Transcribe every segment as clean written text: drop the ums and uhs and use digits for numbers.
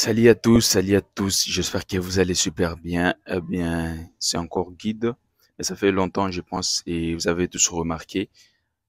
Salut à tous, j'espère que vous allez super bien. Eh bien, c'est encore Guide, mais ça fait longtemps, je pense, et vous avez tous remarqué,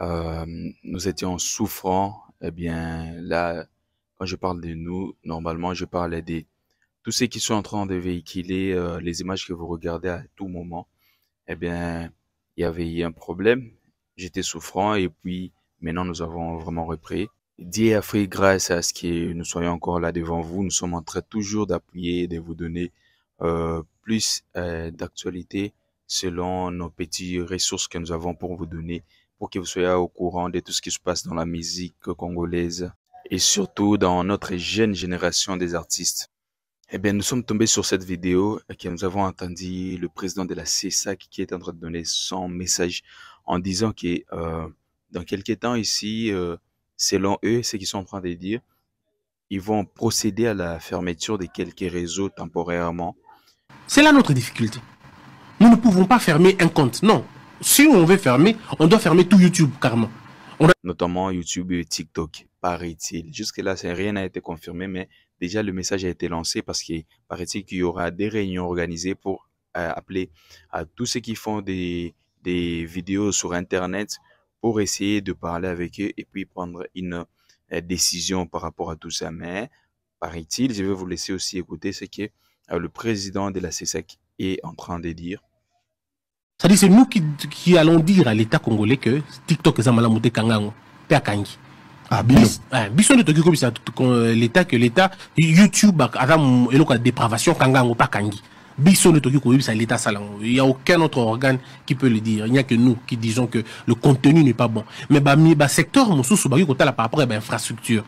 euh, nous étions souffrants. Eh bien, là, quand je parle de nous, normalement, je parle de tous ceux qui sont en train de véhiculer les images que vous regardez à tout moment. Eh bien, il y avait eu un problème, j'étais souffrant, et puis maintenant, nous avons vraiment repris. Dieu a fait grâce à ce que nous soyons encore là devant vous. Nous sommes en train toujours d'appuyer et de vous donner plus d'actualité selon nos petites ressources que nous avons pour vous donner, pour que vous soyez au courant de tout ce qui se passe dans la musique congolaise et surtout dans notre jeune génération des artistes. Eh bien, nous sommes tombés sur cette vidéo et que nous avons entendu le président de la CESAC qui est en train de donner son message en disant que dans quelques temps ici, selon eux, ce qu'ils sont en train de dire, ils vont procéder à la fermeture de quelques réseaux temporairement. C'est là notre difficulté. Nous ne pouvons pas fermer un compte. Non. Si on veut fermer, on doit fermer tout YouTube, carrément. Notamment YouTube et TikTok, paraît-il. Jusque-là, rien n'a été confirmé, mais déjà le message a été lancé parce qu'il paraît-il qu'il y aura des réunions organisées pour appeler à tous ceux qui font des vidéos sur Internet pour essayer de parler avec eux et puis prendre une décision par rapport à tout ça. Mais, paraît-il, je vais vous laisser aussi écouter ce que le président de la CESAC est en train de dire. C'est-à-dire c'est nous qui allons dire à l'État congolais que TikTok est Zamalamouté Kangango, Kangi. Ah, bien. Bison de Tokyo, l'État que l'État, YouTube, Adam, et la dépravation Kangango, pas Kangi. Bison de Tokyo, c'est l'État Salango. Il n'y a aucun autre organe qui peut le dire. Il n'y a que nous qui disons que le contenu n'est pas bon. Mais secteur, par rapport à l'infrastructure.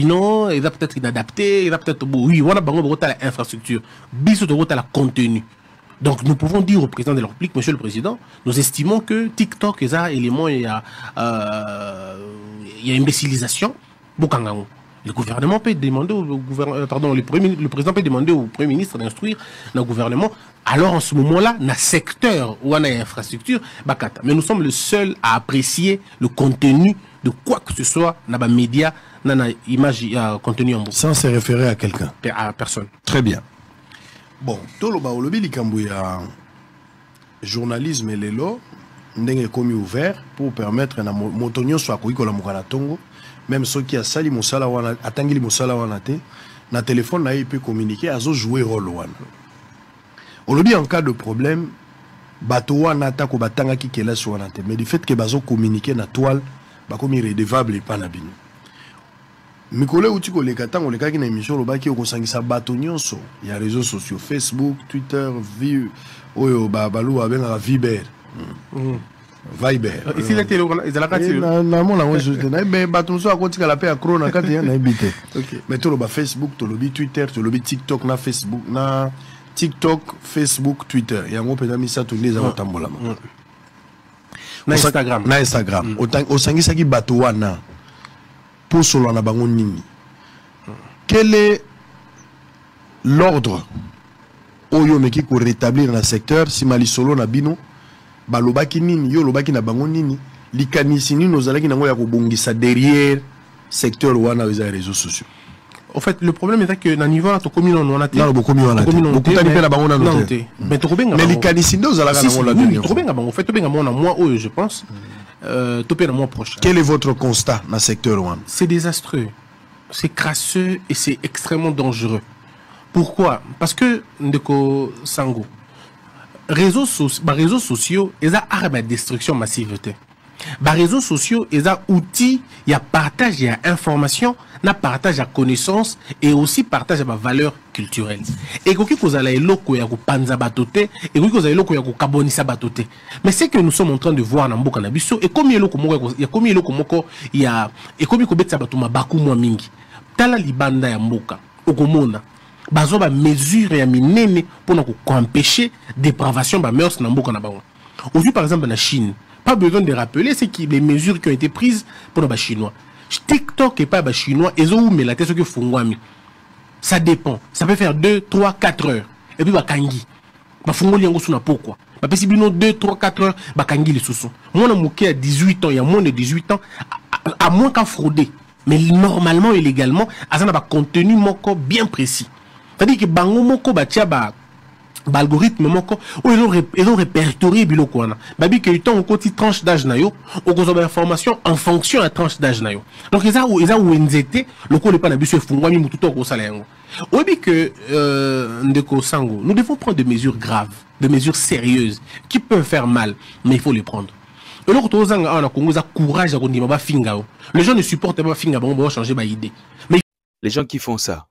Non, il va peut-être inadapté, il va peut-être, oui, on a l'infrastructure. Bison de la contenu. Donc nous pouvons dire au président de la République, monsieur le président, nous estimons que TikTok est un élément, il y a imbécilisation. Le gouvernement peut demander au gouvernement, le président peut demander au Premier ministre d'instruire le gouvernement. Alors en ce moment-là, dans le secteur où on a infrastructure, mais nous sommes le seuls à apprécier le contenu de quoi que ce soit dans les médias, dans l'image, contenu en boucle. Sans se référer à quelqu'un. À personne. Très bien. Bon, tout le olobi likambo ya journalisme et lelo ndenge komi ouvert pour permettre na motonyo soit koiko la mukana tongo même ceux qui a sali musala wana atangili musala wana te na téléphone na peut communiquer azo jouer rôle wana. Olobi en cas de problème bato wana ta ko batanga ki kela so wana te mais du fait que bazo communiquer na toile ba komi redevable pas na bino. Mikole utiko le katango le kaki na émission lo baki okosangisa bato nyonso ya réseaux sociaux Facebook, Twitter, oyo babalu abenga Viber. Viber. Ici la télé ezala kati na mona ngo juste na be bato so akotika la pe ya corona kati na ebité. OK. Mais to lo ba Facebook, to lo bi Twitter, to lo bi TikTok na Facebook na TikTok, Facebook, Twitter. Yango peza misa to neza kotambola. Na Instagram. Na Instagram. Osangisa ki bato wana. Pour cela, quel est l'ordre oyo meki ko rétablir dans le secteur si mali solo na bino balobaki nini yo lobaki na bango nini likanisi nini ozalaki nango ya ko bongisa derrière secteur wana les réseaux sociaux. En fait, le problème est que dans niveau to commune on a non beaucoup mieux on a beaucoup tani pe la bango na noté mais to benga mais likanisi ndo ozalaka nango la dernière to benga bango en fait to benga moi oyo je pense topé le mois prochain. Quel est votre constat dans le secteur one? C'est désastreux, c'est crasseux et c'est extrêmement dangereux. Pourquoi? Parce que ndeko sango réseaux sociaux ils a arme à destruction massive. Réseaux sociaux ils a outils, il y a partage, il y a information, na partage à connaissance et aussi partage à valeur culturelle. Et quand vous allez loko ya ko panza batote et quand vous allez loko ya ko kabonisa batote. Mais c'est que nous sommes en train de voir na mboka na biso et comme yeloko moko ya comme yeloko moko ya et comme ko betsa batuma baku mwa mingi. Tala libanda ya mboka okomona bazo ba mesure ya minene pour na ko empêcher dépravation ba mœurs na mboka na bango. Aujourd'hui par exemple na Chine, pas besoin de rappeler c'est qui les mesures qui ont été prises pour les Chinois. TikTok et pas les Chinois, ils ont mis la tête sur que fungwami. Ça dépend. Ça peut faire 2, 3, 4 heures. Et puis, kangi. Fungwami yango suna pourquoi? Parce que 2, 3, 4 heures, kangi les sous. Moi, on a mouké à 18 ans, il y a moins de 18 ans, à moins qu'à frauder. Mais normalement et légalement, ça n'a pas contenu moko bien précis. C'est-à-dire que bango moko batia ba algorithme moko ils ont répertorié biloko wana. Babi que tant au côté tranche d'âge na yo, au cause information en fonction à tranche d'âge na yo. Donc ils ont où nzete, le ko le pas na biso fungwami mututo ko sala yango. Obi que ndeko sango, nous devons prendre des mesures graves, des mesures sérieuses qui peuvent faire mal, mais il faut les prendre. Et l'autre chose, on a courage à dire finga. Les gens ne supportent pas finga, on va changer ma idée. Mais les gens qui font ça,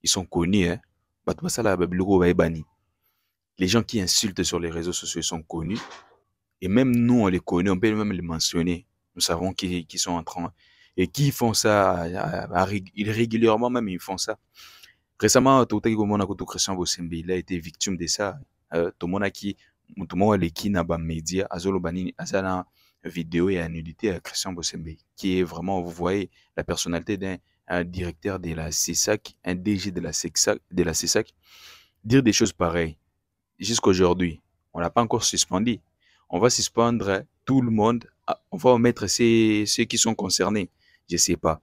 ils sont connus, hein. Les gens qui insultent sur les réseaux sociaux sont connus. Et même nous, on les connaît, on peut même les mentionner. Nous savons qui sont en train. Et qui font ça régulièrement, même ils font ça. Récemment, Christian Bosembe, il a été victime de ça. Tout le monde qui n'a pas média, azolo banini, azana vidéo et nudité à Christian Bosembe, qui est vraiment, vous voyez, la personnalité d'un directeur de la CESAC, un DG de la CESAC, dire des choses pareilles. Jusqu'aujourd'hui, on l'a pas encore suspendu. On va suspendre tout le monde. On va omettre ceux qui sont concernés. Je sais pas.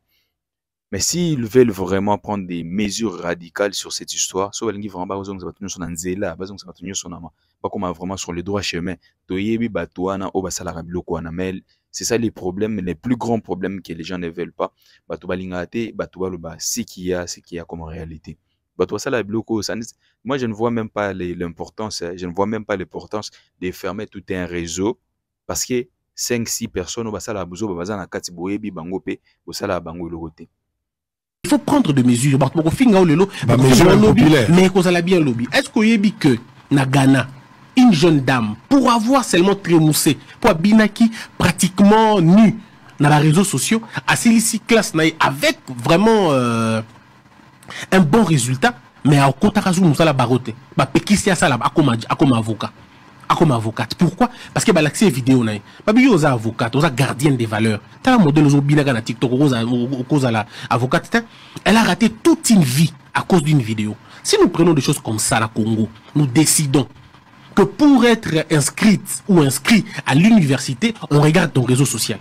Mais s'ils veulent vraiment prendre des mesures radicales sur cette histoire, soit ils vont vraiment vraiment sur le droit chemin. C'est ça les problèmes, les plus grands problèmes que les gens ne veulent pas. C'est qu'il y a comme réalité. Moi, je ne vois même pas l'importance, je ne vois même pas l'importance de fermer tout un réseau parce que 5-6 personnes il faut prendre des mesures. Mais est-ce qu'on y que na Ghana, une jeune dame, pour avoir seulement trémoussé, pour Binaki pratiquement nu dans les réseaux sociaux, à Célici classe avec vraiment un bon résultat, mais à Kotarazu Moussala Barote, bah Pekissia Salam, comme avocat. Comme avocate. Pourquoi? Parce que l'accès vidéo naï. Babi aux avocates, aux gardiennes des valeurs. T'as un modèle aux binaga na TikTok aux la avocate. Elle a raté toute une vie à cause d'une vidéo. Si nous prenons des choses comme ça à Congo, nous décidons que pour être inscrite ou inscrit à l'université, on regarde ton réseau social.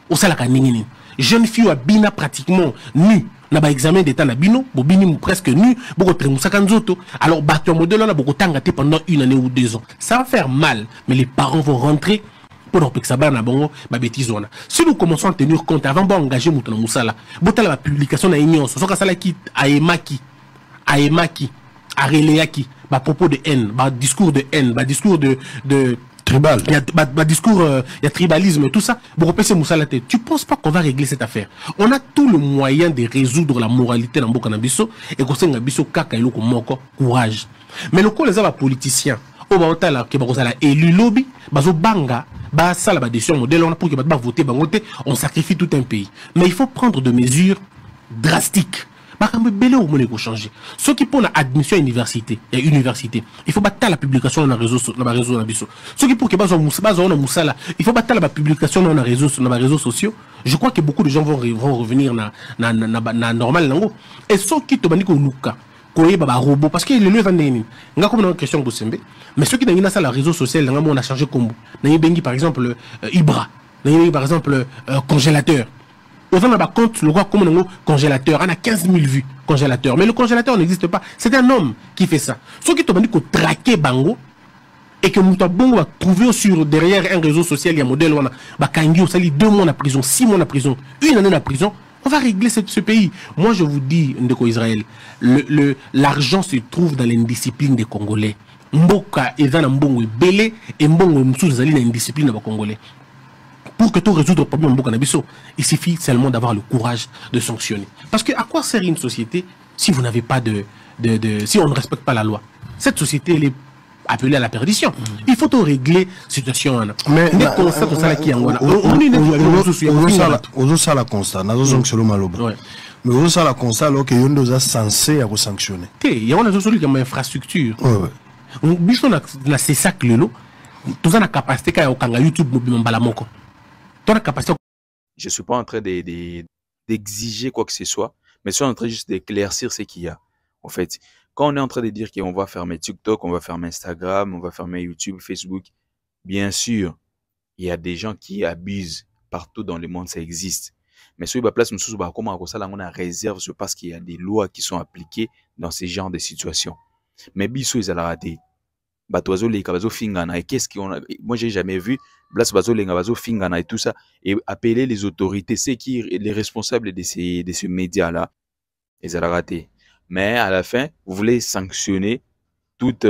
Au salaka ningini. Jeune fille à bina pratiquement nue. Na ba examen d'état na bino, bobini presque nu, boko tremusa kanzoto. Alors battu modèle là boko tangate pendant 1 année ou 2 ans. Ça va faire mal, mais les parents vont rentrer pour que ça va na bongo ba bêtise ona. Si nous commençons à tenir compte avant d'engager mutana musala, botala la publication na union, soka sala ki aemaki, areleaki, ba propos de haine, ba discours de haine, ba discours de tribal. Il y a discours, il y a tribalisme, tout ça. Tu penses pas qu'on va régler cette affaire? On a tout le moyen de résoudre la moralité dans Boka Nabiso et qu'on s'en biso kaka iloko moko courage. Mais le coup les politiciens, au Baotala qui va élu lobby, bazo banga, ba ça la décision modèle on a pour que ba voter bangote, on sacrifie tout un pays. Mais il faut prendre des mesures drastiques. Changer. Ceux qui pour l'admission à l'université, il faut battre la publication dans les réseaux sociaux. Ceux qui pour que il faut battre la publication dans les réseaux sociaux. Je crois que beaucoup de gens vont revenir na normal. Et ceux qui te bandent luka, robot parce que le lieu vendé nga comme une question Bosembe, mais ceux qui n'ont pas ça les réseaux sociaux, on a changé combo. Bengi par exemple Ibra, par exemple congélateur. Aux on a compte le roi comme un congélateur, on a 15 000 vues congélateur, mais le congélateur n'existe pas. C'est un homme qui fait ça. Ceux qui te bandent qu'on traquer bango et que Moutabongo va trouver sur derrière un réseau social, il y a un modèle où on a Kangi, on s'allie 2 mois en prison, 6 mois en prison, 1 année en prison. On va régler ce pays. Moi, je vous dis, Ndeko Israël, l'argent se trouve dans l'indiscipline des Congolais. Mboka, Ezana Mbongo, Belé, et Mbongo, Moussou, Zali, l'indiscipline des Congolais. Pour que tout résoudre le problème Mboka Nabiso, il suffit seulement d'avoir le courage de sanctionner. Parce que à quoi sert une société si vous n'avez pas si on ne respecte pas la loi? Cette société, elle est appelée à la perdition. Il faut tout régler situation. Mais mais ça la constat alors que yondo a censé à sanctionner. Il y a une solution comme infrastructure. Biso na c'est ça que lelo tout ça na capacité ka okanga YouTube mobile mbala moko. Toi la capacité. Je suis pas en train d'exiger quoi que ce soit, mais je suis en train juste d'éclaircir ce qu'il y a. En fait, quand on est en train de dire qu'on va fermer TikTok, on va fermer Instagram, on va fermer YouTube, Facebook, bien sûr, il y a des gens qui abusent partout dans le monde, ça existe. Mais sur la place, nous bah, comment ça, on a réserve parce qu'il y a des lois qui sont appliquées dans ces genres de situations. Mais biso, ils allaient rater. Batoizo les kabazo fingana et qu'est-ce qu'on a, moi j'ai jamais vu Blas bazo les kabazo fingana et tout ça et appeler les autorités, c'est qui les responsables de ces médias là, ils allaient rater. Mais à la fin, vous voulez sanctionner toute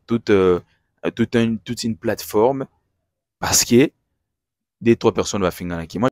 toute toute une plateforme parce que des trois personnes vont fingana qui moi